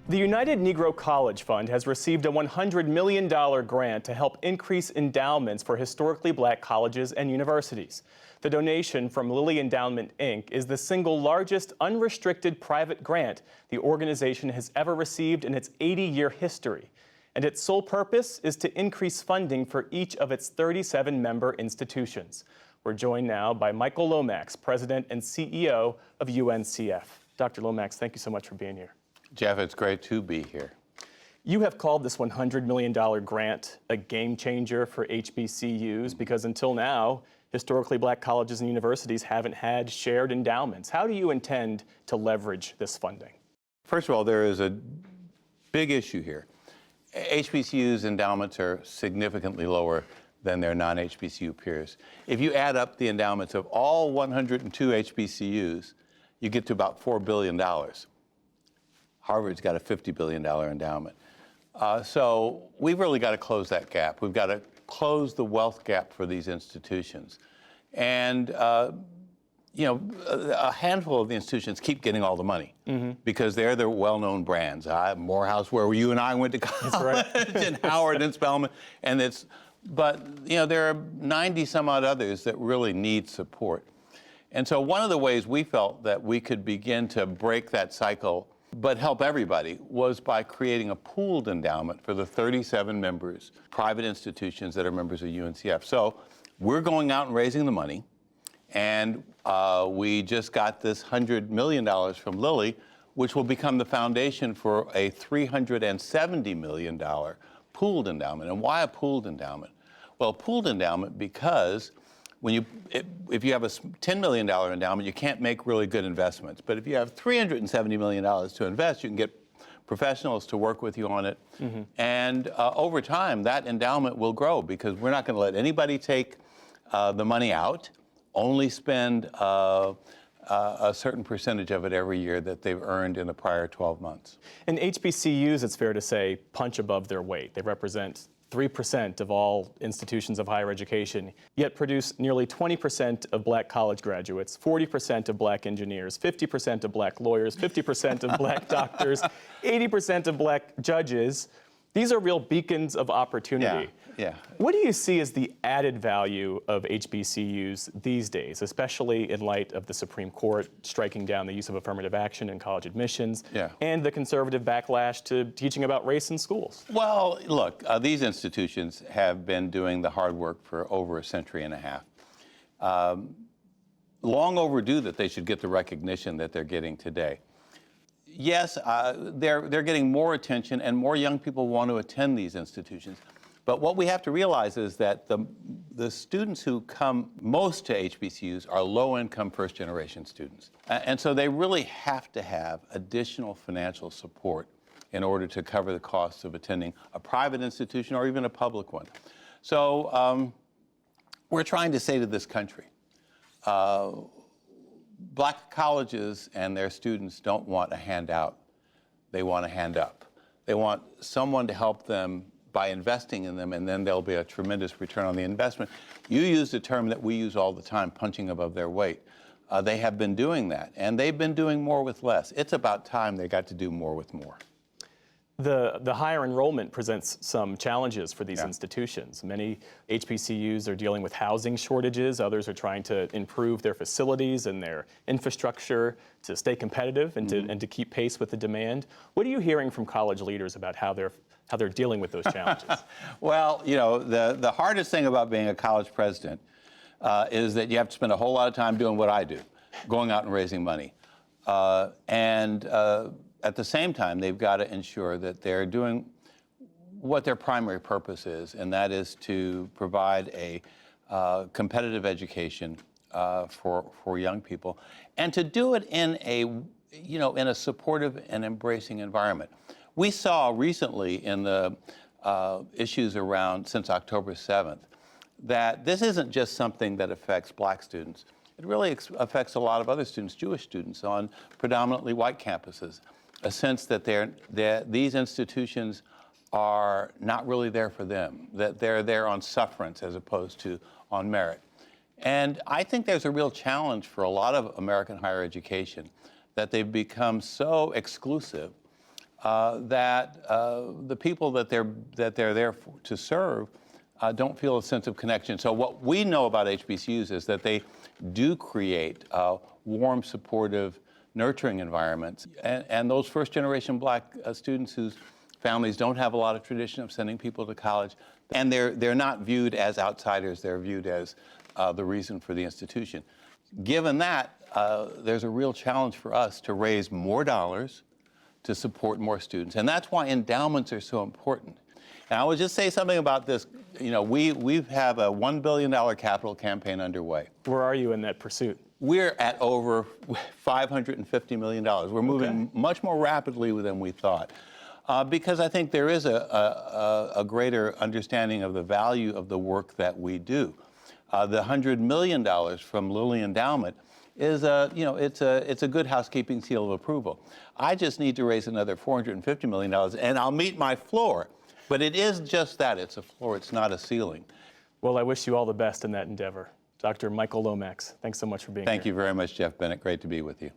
The United Negro College Fund has received a $100 million grant to help increase endowments for historically black colleges and universities. The donation from Lilly Endowment, Inc. is the single largest unrestricted private grant the organization has ever received in its 80-year history. And its sole purpose is to increase funding for each of its 37 member institutions. We're joined now by Michael Lomax, President and CEO of UNCF. Dr. Lomax, thank you so much for being here. Jeff, it's great to be here. You have called this $100 million grant a game changer for HBCUs because until now, historically black colleges and universities haven't had shared endowments. How do you intend to leverage this funding? First of all, there is a big issue here. HBCUs' endowments are significantly lower than their non-HBCU peers. If you add up the endowments of all 102 HBCUs, you get to about $4 billion. Harvard's got a $50 billion endowment. So we've really got to close that gap. We've got to close the wealth gap for these institutions. And, a handful of the institutions keep getting all the money because they're the well-known brands. Morehouse, where you and I went to college, and Howard and Spelman. But there are 90 some odd others that really need support. And so one of the ways we felt that we could begin to break that cycle but help everybody was by creating a pooled endowment for the 37 members, private institutions that are members of UNCF. So we're going out and raising the money, and we just got this $100 million from Lilly, which will become the foundation for a $370 million pooled endowment. And why a pooled endowment? Well, a pooled endowment because if you have a $10 million endowment, you can't make really good investments. But if you have $370 million to invest, you can get professionals to work with you on it. And over time, that endowment will grow because we're not going to let anybody take the money out, only spend a certain percentage of it every year that they've earned in the prior 12 months. And HBCUs, it's fair to say, punch above their weight. They represent 3% of all institutions of higher education, yet produce nearly 20% of black college graduates, 40% of black engineers, 50% of black lawyers, 50% of black doctors, 80% of black judges. These are real beacons of opportunity. Yeah. What do you see as the added value of HBCUs these days, especially in light of the Supreme Court striking down the use of affirmative action in college admissions and the conservative backlash to teaching about race in schools? Well, look, these institutions have been doing the hard work for over a century and a half. Long overdue that they should get the recognition that they're getting today. Yes, they're getting more attention and more young people want to attend these institutions. But what we have to realize is that the students who come most to HBCUs are low-income first-generation students. And so they really have to have additional financial support in order to cover the costs of attending a private institution or even a public one. So we're trying to say to this country, black colleges and their students don't want a handout. They want a hand up. They want someone to help them by investing in them, and then there'll be a tremendous return on the investment. You used a term that we use all the time, punching above their weight. They have been doing that, and they've been doing more with less. It's about time they got to do more with more. The higher enrollment presents some challenges for these institutions. Many HBCUs are dealing with housing shortages. Others are trying to improve their facilities and their infrastructure to stay competitive and to keep pace with the demand. What are you hearing from college leaders about how they're dealing with those challenges? Well, the hardest thing about being a college president is that you have to spend a whole lot of time doing what I do, going out and raising money. At the same time, they've got to ensure that they're doing what their primary purpose is, and that is to provide a competitive education for young people, and to do it in a supportive and embracing environment. We saw recently in the issues around since October 7th that this isn't just something that affects black students. It really affects a lot of other students, Jewish students on predominantly white campuses. A sense that these institutions are not really there for them, that they're there on sufferance as opposed to on merit. And I think there's a real challenge for a lot of American higher education that they've become so exclusive that the people that they're there to serve don't feel a sense of connection. So what we know about HBCUs is that they do create warm, supportive, nurturing environments. And those first-generation Black students whose families don't have a lot of tradition of sending people to college, and they're not viewed as outsiders, they're viewed as the reason for the institution. Given that, there's a real challenge for us to raise more dollars to support more students. And that's why endowments are so important. And I would just say something about this. You know, we have a $1 billion capital campaign underway. Where are you in that pursuit? We're at over $550 million. We're moving much more rapidly than we thought. Because I think there is a greater understanding of the value of the work that we do. The $100 million from Lilly Endowment is it's a good housekeeping seal of approval. I just need to raise another $450 million, and I'll meet my floor. But it is just that. It's a floor. It's not a ceiling. Well, I wish you all the best in that endeavor. Dr. Michael Lomax, thanks so much for being here. Thank you very much, Jeff Bennett. Great to be with you.